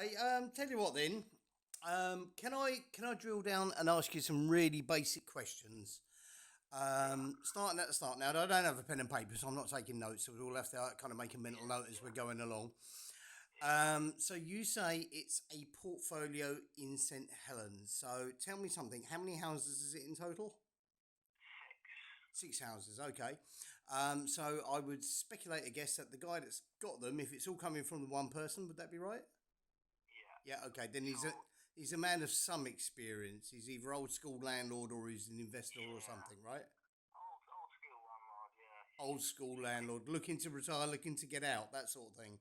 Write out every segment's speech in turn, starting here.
Okay, tell you what then. Can I drill down and ask you some really basic questions? Starting at the start now. I don't have a pen and paper, so I'm not taking notes. So we'll have to kind of make a mental note as we're going along. So you say it's a portfolio in St Helens. So tell me something. How many houses is it in total? Six houses. Okay. So I would speculate, I guess, that the guy that's got them, if it's all coming from the one person, would that be right? Yeah, okay. Then he's a man of some experience. He's either old school landlord or he's an investor or something, right? Old school landlord, looking to retire, looking to get out, that sort of thing.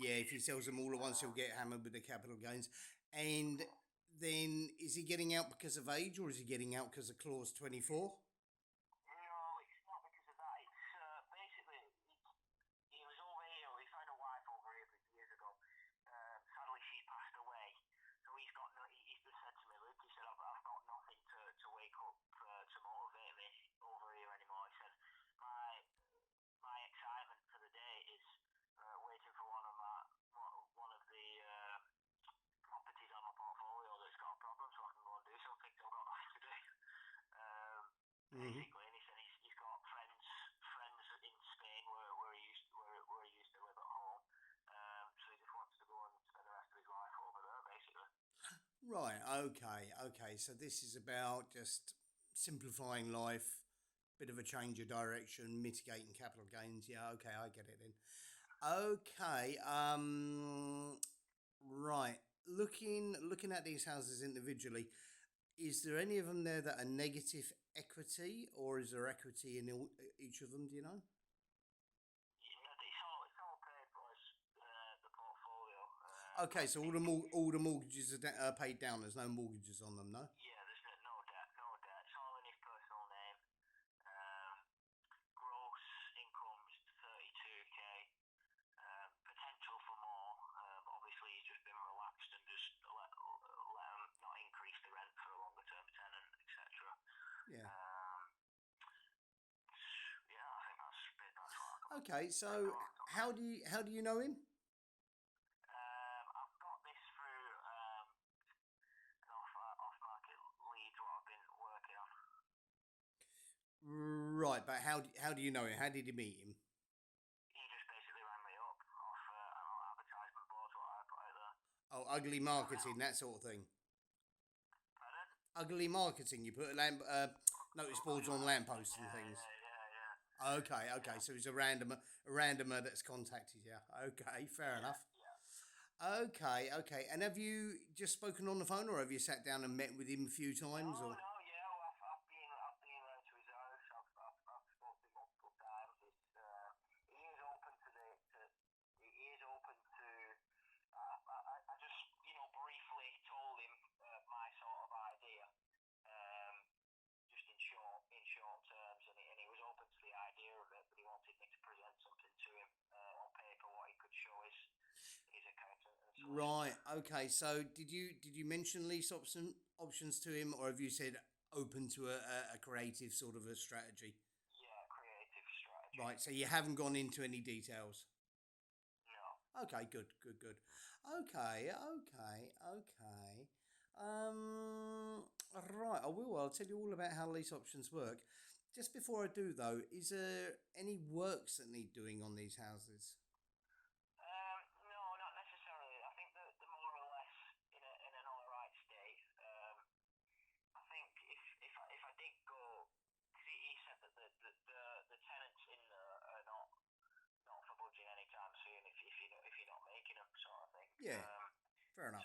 Yeah, if he sells them all at once, he'll get hammered with the capital gains. And then is he getting out because of age or is he getting out because of clause 24? Mm-hmm. Right, okay. So this is about just simplifying life, bit of a change of direction, mitigating capital gains. Yeah, okay, I get it then. Okay, right. Looking at these houses individually, is there any of them there that are negative equity, or is there equity in each of them? Do you know? Okay, so all the mortgages are paid down. There's no mortgages on them, no. Yeah. Okay, so how do you know him? Right, but how do you know him? How did you meet him? Oh, ugly marketing, that sort of thing. Ugly marketing. You put notice boards on lampposts and things. Okay. So he's a randomer that's contacted you. Okay, fair enough. Okay. And have you just spoken on the phone, or have you sat down and met with him a few times, or? Right. Okay. So did you mention lease options to him, or have you said open to a creative sort of a strategy? Right. So you haven't gone into any details. Okay. Good. Okay. Right. I will. I'll tell you all about how lease options work. Just before I do, though, is there any works that need doing on these houses? Yeah. Fair enough.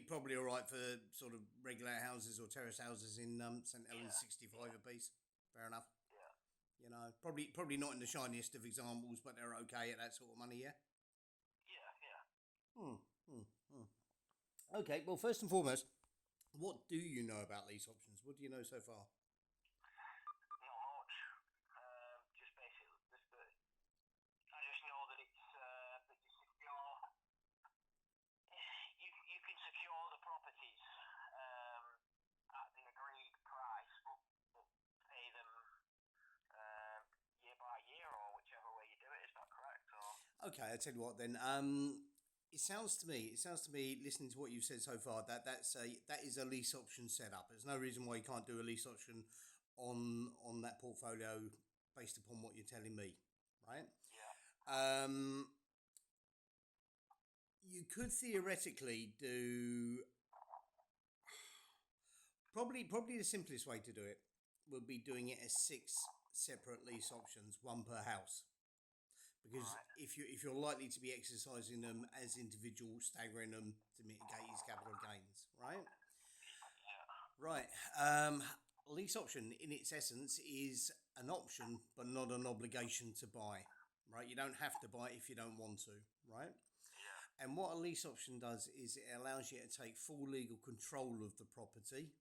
Probably all right for sort of regular houses or terrace houses in St Helens, 65 a piece. Fair enough. Probably not in the shiniest of examples, but they're okay at that sort of money. Yeah. Hmm. Hmm. Okay. Well, first and foremost, what do you know about lease options? What do you know so far? Okay, I tell you what then. It sounds to me, listening to what you've said so far, that is a lease option setup. There's no reason why you can't do a lease option on that portfolio based upon what you're telling me, right? Yeah. Um, you could theoretically do probably the simplest way to do it would be doing it as six separate lease options, one per house. Because Right. if you're likely to be exercising them as individuals, staggering them to mitigate his capital gains, right? Yeah. Right. Lease option, in its essence, is an option but not an obligation to buy, right? You don't have to buy it if you don't want to, right? Yeah. And what a lease option does is it allows you to take full legal control of the property,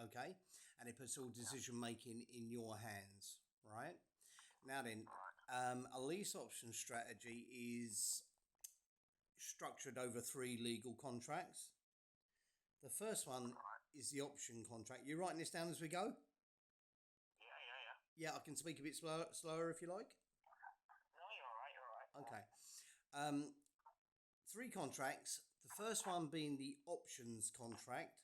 okay? And it puts all Yeah. decision making in your hands, right? Now then, Right. a lease option strategy is structured over three legal contracts. The first one Right. is the option contract. You're writing this down as we go? Yeah. Yeah. Yeah. Yeah, I can speak a bit slower if you like. No, you're all right. You're all right. Okay. Um, three contracts. The first one being the options contract.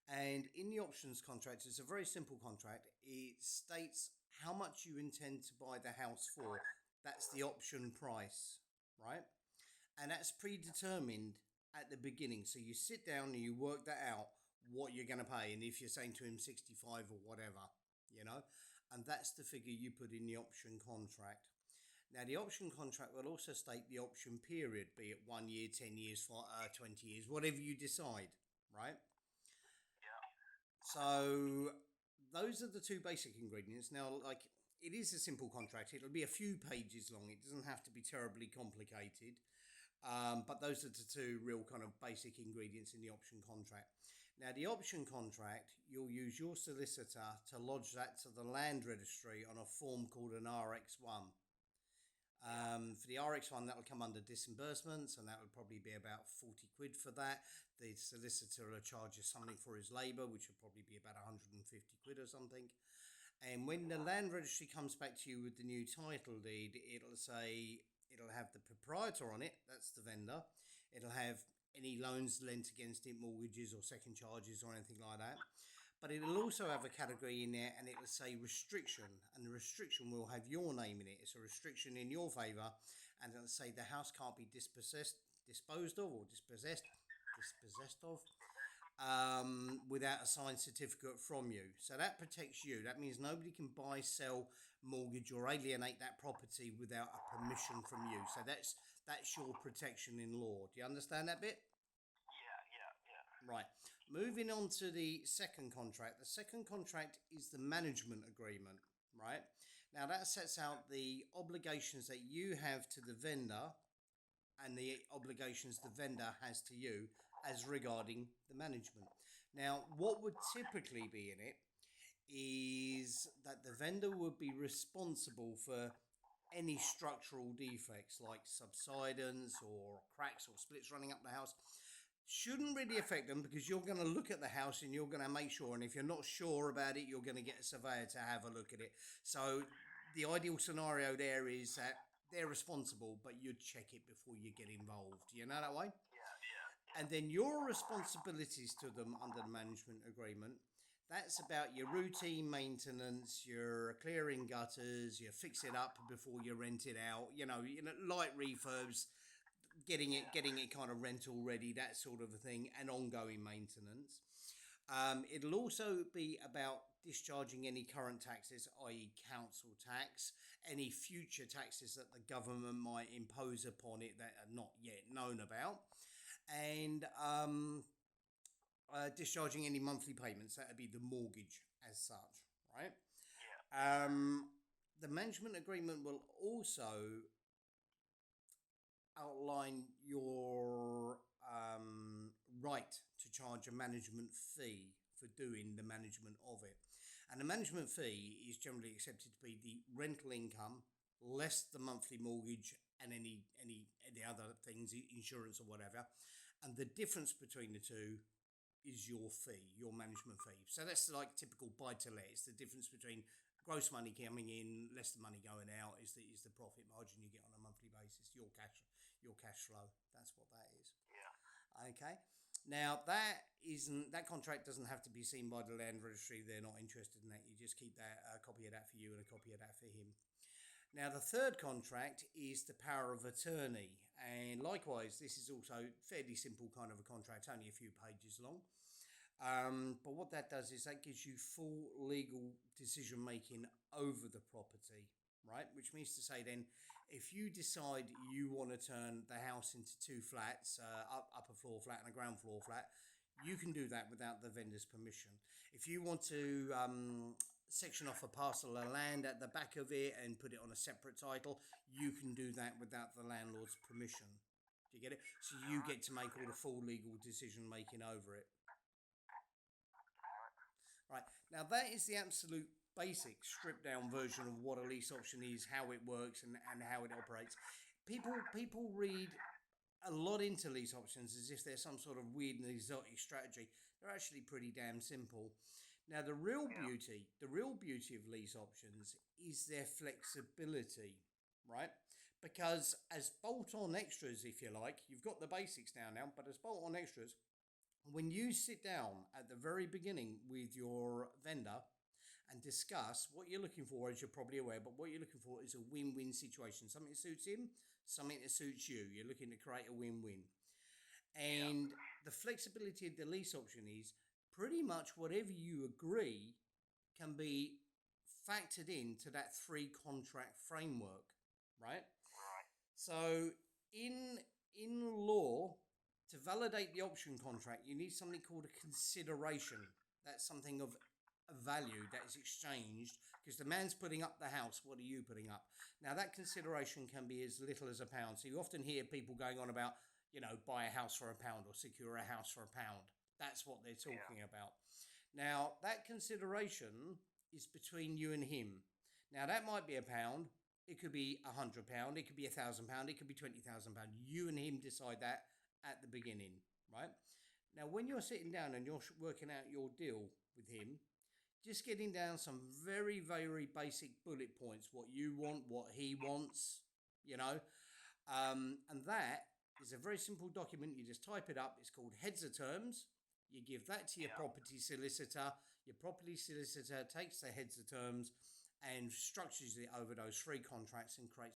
And in the options contract, it's a very simple contract. It states how much you intend to buy the house for. That's the option price, right? And that's predetermined at the beginning. So you sit down and you work that out what you're going to pay. And if you're saying to him 65 or whatever, you know, and that's the figure you put in the option contract. Now, the option contract will also state the option period, be it 1 year, 10 years, 20 years, whatever you decide, right? Yeah. So those are the two basic ingredients. Now, like, it is a simple contract. It'll be a few pages long. It doesn't have to be terribly complicated. But those are the two real kind of basic ingredients in the option contract. Now, the option contract, you'll use your solicitor to lodge that to the land registry on a form called an RX1. Yeah. For the RX1, that'll come under disbursements, and that would probably be about 40 quid for that. The solicitor will charge you something for his labour, which would probably be about 150 quid or something. And when the land registry comes back to you with the new title deed, it'll have the proprietor on it, that's the vendor. It'll have any loans lent against it, mortgages or second charges or anything like that. But it'll also have a category in there and it'll say restriction. And the restriction will have your name in it. It's a restriction in your favour. And it'll say the house can't be disposed of or dispossessed of without a signed certificate from you. So that protects you. That means nobody can buy, sell, mortgage or alienate that property without a permission from you. So that's your protection in law. Do you understand that bit? Yeah. Yeah. Yeah. Right. Moving on to the second contract. The second contract is the management agreement, right? Now that sets out the obligations that you have to the vendor and the obligations the vendor has to you as regarding the management. Now, what would typically be in it is that the vendor would be responsible for any structural defects like subsidence or cracks or splits running up the house. Shouldn't really affect them because you're going to look at the house and you're going to make sure, and if you're not sure about it, you're going to get a surveyor to have a look at it. So the ideal scenario there is that they're responsible, but you'd check it before you get involved. You know that way? Yeah. Yeah. Yeah. And then your responsibilities to them under the management agreement, that's about your routine maintenance, your clearing gutters, you fix it up before you rent it out, light refurbs, getting it kind of rental ready, that sort of a thing, and ongoing maintenance. It'll also be about discharging any current taxes, i.e. council tax, any future taxes that the government might impose upon it that are not yet known about, and discharging any monthly payments. That would be the mortgage as such, right? Yeah. The management agreement will also outline your right to charge a management fee for doing the management of it. And the management fee is generally accepted to be the rental income less the monthly mortgage and any other things, insurance or whatever. And the difference between the two is your fee, your management fee. So that's like typical buy to let. It's the difference between gross money coming in, less the money going out is the profit margin you get on a monthly basis. Your cash flow. That's what that is. Yeah. Okay. Now that contract doesn't have to be seen by the land registry. They're not interested in that. You just keep that a copy of that for you and a copy of that for him. Now the third contract is the power of attorney, and likewise this is also fairly simple kind of a contract, only a few pages long. But what that does is that gives you full legal decision making over the property, right? Which means to say then, if you decide you want to turn the house into two flats, upper floor flat and a ground floor flat, you can do that without the vendor's permission. If you want to section off a parcel of land at the back of it and put it on a separate title, you can do that without the landlord's permission. Do you get it? So you get to make all the full legal decision making over it. Right, now that is the absolute basic stripped down version of what a lease option is, how it works and how it operates. People read a lot into lease options as if they're some sort of weird and exotic strategy. They're actually pretty damn simple. Now the real beauty of lease options is their flexibility, right? Because as bolt-on extras, if you like, you've got the basics down now, but as bolt-on extras, when you sit down at the very beginning with your vendor and discuss what you're looking for, as you're probably aware, but what you're looking for is a win-win situation. Something that suits him, something that suits you. You're looking to create a win-win. And the flexibility of the lease option is pretty much whatever you agree can be factored into that 3 contract framework, right? Right. So in law, to validate the option contract, you need something called a consideration. That's something of a value that is exchanged because the man's putting up the house. What are you putting up? Now that consideration can be as little as £1. So you often hear people going on about, buy a house for £1 or secure a house for £1. That's what they're talking about. Now that consideration is between you and him. Now that might be £1. It could be £100. It could be £1,000. It could be £20,000. You and him decide that at the beginning, right? Now, when you're sitting down and you're working out your deal with him, just getting down some very, very basic bullet points, what you want, what he wants, and that is a very simple document. You just type it up. It's called Heads of Terms. You give that to your property solicitor. Your property solicitor takes the Heads of Terms and structures it over those 3 contracts and creates